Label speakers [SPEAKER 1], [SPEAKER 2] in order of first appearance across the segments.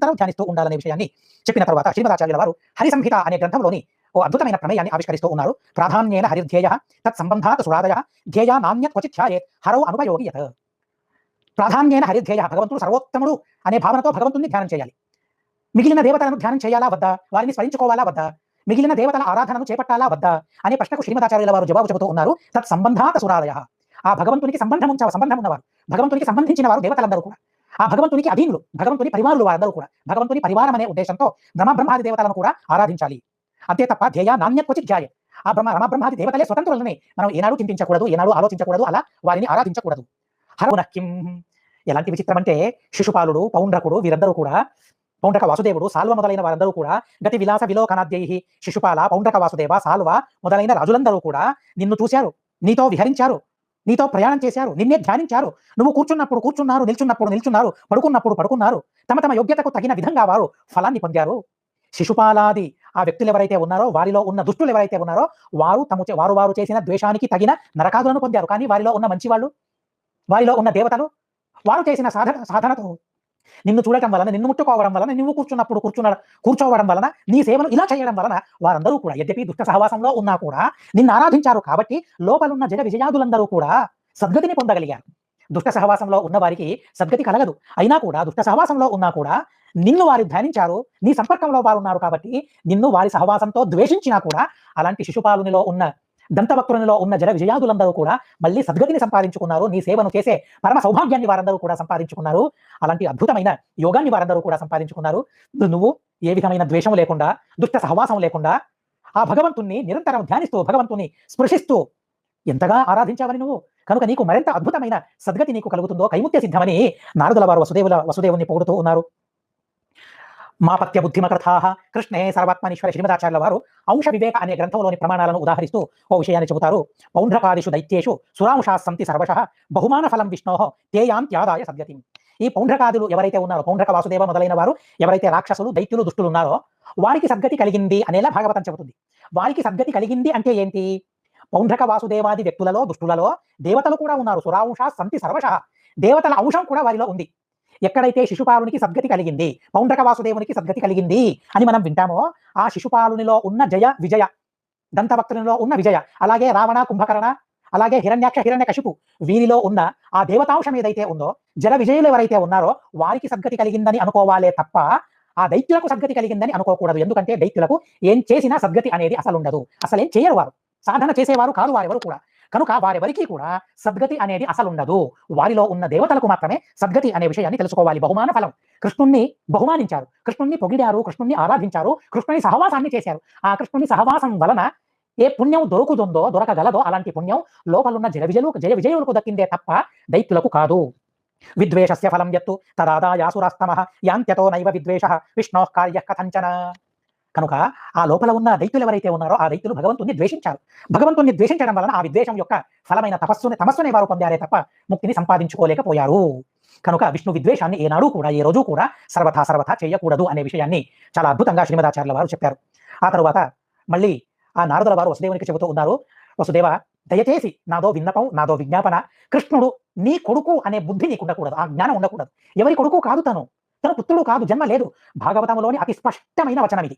[SPEAKER 1] నిరంతరం ధ్యానిస్తూ ఉండాలనే విషయాన్ని చెప్పిన తర్వాత శ్రీమదాచార్యుల వారు హరిసంహిత అనే గ్రంథంలోని ఓ అద్భుతమైన ప్రమేయాన్ని ఆవిష్కరిస్తూ ఉన్నారు. ప్రాధాన్యేన హరిధ్యేయ తత్సంబంధాత్ సురాదయ ధ్యేయ నాణ్యత్ క్వచిత్ ధ్యాయేత్ హరౌ అనుపయోగి యత్. ప్రాధాన్యేన హరిధ్యేయ, భగవంతుడు సర్వోత్తముడు అనే భావనతో భగవంతుని ధ్యానం చేయాలి. మిగిలిన దేవతలను ధ్యానం చేయాలా వద్దా, వారిని స్మరించుకోవాలా వద్దా, మిగిలిన దేవతల ఆరాధనను చేపట్టాలా వద్దా అనే ప్రశ్నకు శ్రీమదాచార్యుల వారు జవాబు చెబుతూ ఉన్నారు. తత్ సంబంధాత్ సురాదయ, ఆ భగవంతునికి సంబంధం ఉన్నవారు, భగవంతునికి సంబంధించిన వారు దేవతలందరూ కూడా, ఆ భగవంతునికి అధీనులు, భగవంతుని పరివారులు వారందరూ కూడా భగవంతుని పరివారం అనే ఉద్దేశంతో బ్రహ్మాది దేవతలను కూడా ఆరాధించాలి. అంతే తప్ప ధ్యేయ నాణ్యత్ క్వచిత్ ధ్యాయేత్, ఆ రమబ్రహ్మాది దేవతలే స్వతంత్రులని మనం ఏనాడు చింతించకూడదు, ఏనాడు ఆలోచించకూడదు, అలా వారిని ఆరాధించకూడదు. హరౌనఃకిం, ఎలాంటి విచిత్రం అంటే శిశుపాలుడు, పౌండ్రకుడు వీరందరూ కూడా, పౌండ్రక వాసుదేవుడు, సాల్వ మొదలైన వారందరూ కూడా గతి విలాస విలోకనాద్యై శిశుపాల, పౌండ్రక వాసుదేవ, సాల్వ మొదలైన రాజులందరూ కూడా నిన్ను చూశారు, నీతో విహరించారు, నీతో ప్రయాణం చేశారు, నిన్నే ధ్యానించారు. నువ్వు కూర్చున్నప్పుడు కూర్చున్నారు, నిల్చున్నప్పుడు నిల్చున్నారు, పడుకున్నప్పుడు పడుకున్నారు. తమ తమ యోగ్యతకు తగిన విధంగా వారు ఫలాన్ని పొందారు. శిశుపాలాది ఆ వ్యక్తులు ఎవరైతే ఉన్నారో, వారిలో ఉన్న దుష్టులు ఎవరైతే ఉన్నారో వారు వారు చేసిన ద్వేషానికి తగిన నరకాదులను పొందారు. కానీ వారిలో ఉన్న మంచి వాళ్ళు, వారిలో ఉన్న దేవతలు, వారు చేసిన సాధనతో నిన్ను చూడటం వలన, నిన్ను ముట్టుకోవడం వలన, నువ్వు కూర్చోవడం వలన, నీ సేవను ఇలా చేయడం వలన వారందరూ కూడా యద్యపి దుష్ట సహవాసంలో ఉన్నా కూడా నిన్ను ఆరాధించారు. కాబట్టి లోపలున్న జడ విజయాదులందరూ కూడా సద్గతిని పొందగలిగారు. దుష్ట సహవాసంలో ఉన్న వారికి సద్గతి కలగదు. అయినా కూడా దుష్ట సహవాసంలో ఉన్నా కూడా నిన్ను వారు ధ్యానించారు, నీ సంపర్కంలో వారు ఉన్నారు. కాబట్టి నిన్ను వారి సహవాసంతో ద్వేషించినా కూడా అలాంటి శిశుపాలునిలో ఉన్న, దంతవక్రునిలో ఉన్న జడ విజయాదులందరూ కూడా మళ్ళీ సద్గతిని సంపాదించుకున్నారు. నీ సేవను చేసే పరమ సౌభాగ్యాన్ని వారందరూ కూడా సంపాదించుకున్నారు. అలాంటి అద్భుతమైన యోగాన్ని వారందరూ కూడా సంపాదించుకున్నారు. నువ్వు ఏ విధమైన ద్వేషం లేకుండా, దుష్ట సహవాసం లేకుండా ఆ భగవంతుణ్ణి నిరంతరం ధ్యానిస్తూ, భగవంతుని స్పృశిస్తూ ఎంతగా ఆరాధించావని నువ్వు, కనుక నీకు మరింత అద్భుతమైన సద్గతి నీకు కలుగుతుందో, కైముత్య సిద్ధమని నారదుల వారు వసుదేవుని పొగుడుతూ ఉన్నారు. మాపత్య బుద్ధిమకృథాః కృష్ణే సర్వాత్మనీశ్వర. శ్రీమదాచార్యుల వారు అంశ వివేక అనే గ్రంథంలోని ప్రమాణాలను ఉదాహరిస్తూ ఓ విషయాన్ని చెబుతారు. పౌండ్రకాదిషు దైత్యేషు సురాంశాః సంతి సర్వశః బహుమాన ఫలం విష్ణోః తేయాంత్యాదాయ సద్గతిం. ఈ పౌండ్రకాదులు ఎవరైతే ఉన్నారో, పౌండ్రక వాసుదేవ మొదలైన వారు ఎవరైతే రాక్షసులు, దైత్యులు, దుష్టులు ఉన్నారో వారికి సద్గతి కలిగింది అనేలా భాగవతం చెబుతుంది. వారికి సద్గతి కలిగింది అంటే ఏంటి? పౌండ్రక వాసుదేవాది వ్యక్తులలో, దుష్టులలో దేవతలు కూడా ఉన్నారు. సురాంశాః సంతి సర్వశః, దేవతల అంశం కూడా వారిలో ఉంది. ఎక్కడైతే శిశుపాలునికి సద్గతి కలిగింది, పౌండ్రక వాసుదేవునికి సద్గతి కలిగింది అని మనం వింటామో, ఆ శిశుపాలునిలో ఉన్న జయ విజయ, దంతభక్తునిలో ఉన్న విజయ, అలాగే రావణ, కుంభకర్ణ, అలాగే హిరణ్యాక్ష, హిరణ్యకశిపు వీరిలో ఉన్న ఆ దేవతాంశం ఏదైతే ఉందో, జల విజయులు ఎవరైతే ఉన్నారో వారికి సద్గతి కలిగిందని అనుకోవాలే తప్ప ఆ దైత్యులకు సద్గతి కలిగిందని అనుకోకూడదు. ఎందుకంటే దైత్యులకు ఏం చేసినా సద్గతి అనేది అసలు ఉండదు. అసలేం చేయరు, వారు సాధన చేసేవారు కాదు వారెవరు కూడా. కనుక వారెవరికి కూడా సద్గతి అనేది అసలు ఉండదు. వారిలో ఉన్న దేవతలకు మాత్రమే సద్గతి అనే విషయాన్ని తెలుసుకోవాలి. బహుమాన ఫలం, కృష్ణుణ్ణి బహుమానించారు, కృష్ణుణ్ణి పొగిడారు, కృష్ణుణ్ణి ఆరాధించారు, కృష్ణుని సహవాసాన్ని చేశారు. ఆ కృష్ణుని సహవాసం వలన ఏ పుణ్యం దొరుకుతుందో, దొరకగలదో అలాంటి పుణ్యం లోపలున్న జయ విజయులకు దక్కిందే తప్ప దైత్యులకు కాదు. విద్వేషస్య ఫలం యత్తు తదాదాయాసురాస్తమః యాంత్యతో నైవ విద్వేషః విష్ణోః కార్యః కథంచన. కనుక ఆ లోపల ఉన్న దైత్యులు ఎవరైతే ఉన్నారో ఆ దైత్యులు భగవంతుని ద్వేషించారు. భగవంతుని ద్వేషించడం వలన ఆ విద్వేషం యొక్క ఫలమైన తమస్సుని వారు పొందారే తప్ప ముక్తిని సంపాదించుకోలేకపోయారు. కనుక విష్ణు విద్వేషాన్ని ఏనాడు కూడా, ఏ రోజు కూడా సర్వథా చేయకూడదు అనే విషయాన్ని చాలా అద్భుతంగా శ్రీమదాచార్యుల వారు చెప్పారు. ఆ తరువాత మళ్ళీ ఆ నారదుల వారు వసుదేవునికి చెబుతూ ఉన్నారు. వసుదేవ, దయచేసి నాదో విన్నపం, నాదో విజ్ఞాపన. కృష్ణుడు నీ కొడుకు అనే బుద్ధి నీకు ఉండకూడదు, ఆ జ్ఞానం ఉండకూడదు. ఎవరి కొడుకు కాదు తను పుత్రుడు కాదు, జన్మ లేదు. భాగవతంలోని అతి స్పష్టమైన వచనం ఇది.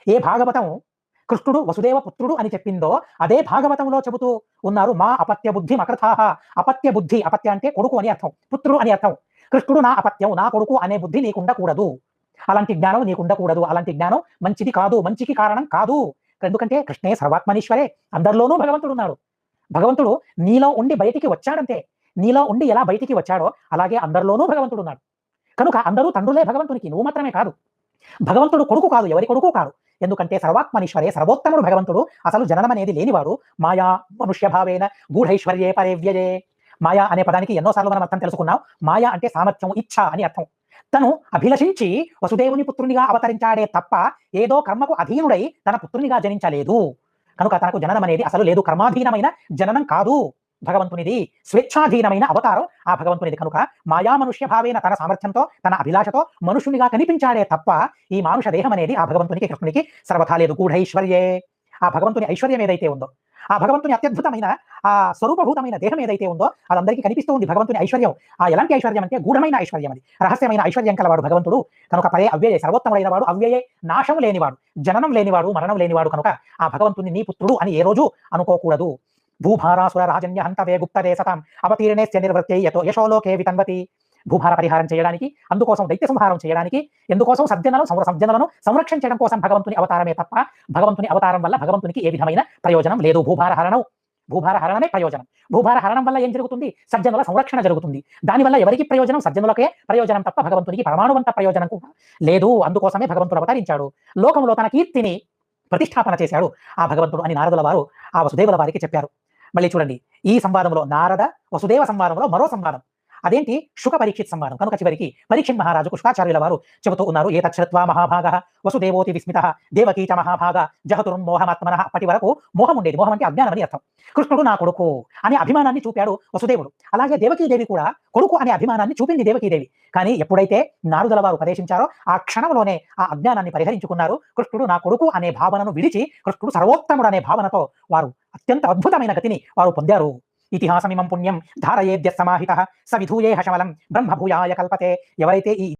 [SPEAKER 1] ఏ భాగవతం కృష్ణుడు వసుదేవ పుత్రుడు అని చెప్పిందో అదే భాగవతంలో చెబుతూ ఉన్నారు. మా అపత్య బుద్ధి మకృథాః. అపత్య బుద్ధి, అపత్య అంటే కొడుకు అని అర్థం, పుత్రుడు అని అర్థం. కృష్ణుడు నా అపత్యం, నా కొడుకు అనే బుద్ధి నీకు ఉండకూడదు. అలాంటి జ్ఞానం నీకు ఉండకూడదు. అలాంటి జ్ఞానం మంచిది కాదు, మంచికి కారణం కాదు. ఎందుకంటే కృష్ణే సర్వాత్మనీశ్వరే, అందరిలోనూ భగవంతుడు ఉన్నాడు. భగవంతుడు నీలో ఉండి బయటికి వచ్చాడంతే. నీలో ఉండి ఎలా బయటికి వచ్చాడో అలాగే అందరిలోనూ భగవంతుడు ఉన్నాడు. కనుక అందరూ తండ్రులే భగవంతునికి, నువ్వు మాత్రమే కాదు. భగవంతుడు కొడుకు కాదు, ఎవరి కొడుకు కాదు. ఎందుకంటే సర్వాత్మనీశ్వరే, సర్వోత్తముడు భగవంతుడు. అసలు జననం అనేది లేనివాడు. మాయా మనుష్య భావేన గూఢైశ్వర్యే పరేవ్యయే. మాయా అనే పదానికి ఎన్నోసార్లు మనం అర్థం తెలుసుకున్నాం. మాయా అంటే సామర్థ్యం, ఇచ్ఛ అని అర్థం. తను అభిలషించి వసుదేవుని పుత్రునిగా అవతరించాడే తప్ప ఏదో కర్మకు అధీనుడై తన పుత్రునిగా జనించలేదు. కనుక తనకు జననం అనేది అసలు లేదు. కర్మాధీనమైన జననం కాదు భగవంతునిది, స్వేచ్ఛాధీనమైన అవతారం ఆ భగవంతునిది. కనుక మాయా మనుష్య భావేన తన సామర్థ్యంతో, తన అభిలాషతో మనుషునిగా కనిపించాడే తప్ప ఈ మానుష దేహం అనేది ఆ భగవంతునికి, కృష్ణునికి సర్వథా లేదు. గూఢైశ్వర్యే, ఆ భగవంతుని ఐశ్వర్యం ఏదైతే ఉందో, ఆ భగవంతుని అత్యద్భుతమైన ఆ స్వరూపభూతమైన దేహం ఏదైతే ఉందో అదందరికీ కనిపిస్తూ ఉంది భగవంతుని ఐశ్వర్యం. ఆ ఎలాంటి ఐశ్వర్యం అంటే గూఢమైన ఐశ్వర్యం, అది రహస్యమైన ఐశ్వర్యం కలవాడు భగవంతుడు కనుక పరే అవ్యయే సర్వోత్తముడైన వాడు, అవ్యయే నాశం లేనివాడు, జననం లేనివాడు, మరణం లేనివాడు కనుక ఆ భగవంతుని నీ పుత్రుడు అని ఏ రోజు అనుకోకూడదు. భూభారాసుర రాజన్య హంతవే గుప్తదే సతాం అవతీర్ణేస్య నిర్వృత్తే యతో యశోలోకే వితన్వతి. భూభార పరిహారం చేయడానికి, అందుకోసం దైత్య సంహారం చేయడానికి, ఎందుకోసం సజ్జనులను సంరక్షించడం కోసం భగవంతుని అవతారమే తప్ప భగవంతుని అవతారం వల్ల భగవంతునికి ఏ విధమైన ప్రయోజనం లేదు. భూభార హరణమే ప్రయోజనం. భూభార హరణం వల్ల ఏం జరుగుతుంది? సజ్జనుల సంరక్షణ జరుగుతుంది. దానివల్ల ఎవరికి ప్రయోజనం? సజ్జనులకే ప్రయోజనం తప్ప భగవంతునికి పరమాణువంత ప్రయోజనం కూడా లేదు. అందుకోసమే భగవంతుడు అవతరించాడు, లోకంలో తన కీర్తిని ప్రతిష్టాపన చేశాడు ఆ భగవంతుడు అని నారదుల వారు ఆ వసుదేవుల వారికి చెప్పారు. మళ్ళీ చూడండి, ఈ సంవాదంలో నారద వసుదేవ సంవాదంలో మరో సంవాదం, అదేంటి? శుక పరీక్షిత్ సంవాదం. కనుక చివరికి పరీక్షిత్ మహారాజు శుకాచార్యుల వారు చెబుతూ ఉన్నారు, ఏతచ్ఛ్రుత్వా మహాభాగః వసుదేవోతి విస్మితః దేవకీ చ మహాభాగ జహతుర్మోహమాత్మనః. అప్పటి వరకు మోహం ఉండేది, మోహం అంటే అజ్ఞానం అని అర్థం. కృష్ణుడు నా కొడుకు అనే అభిమానాన్ని చూపాడు వసుదేవుడు, అలాగే దేవకీదేవి కూడా కొడుకు అనే అభిమానాన్ని చూపింది దేవకీదేవి. కానీ ఎప్పుడైతే నారదుల వారు ఉపదేశించారో ఆ క్షణంలోనే ఆ అజ్ఞానాన్ని పరిహరించుకున్నారు. కృష్ణుడు నా కొడుకు అనే భావనను విడిచి కృష్ణుడు సర్వోత్తముడు అనే భావనతో వారు అత్యంత అద్భుతమైన గతిని వారు పొందారు. ఇతిహాసమిమం పుణ్యం ధారయేద్య సమాహితః స విధూయేహ శమలం బ్రహ్మభూయాయ కల్పతే. ఎవరైతే ఈ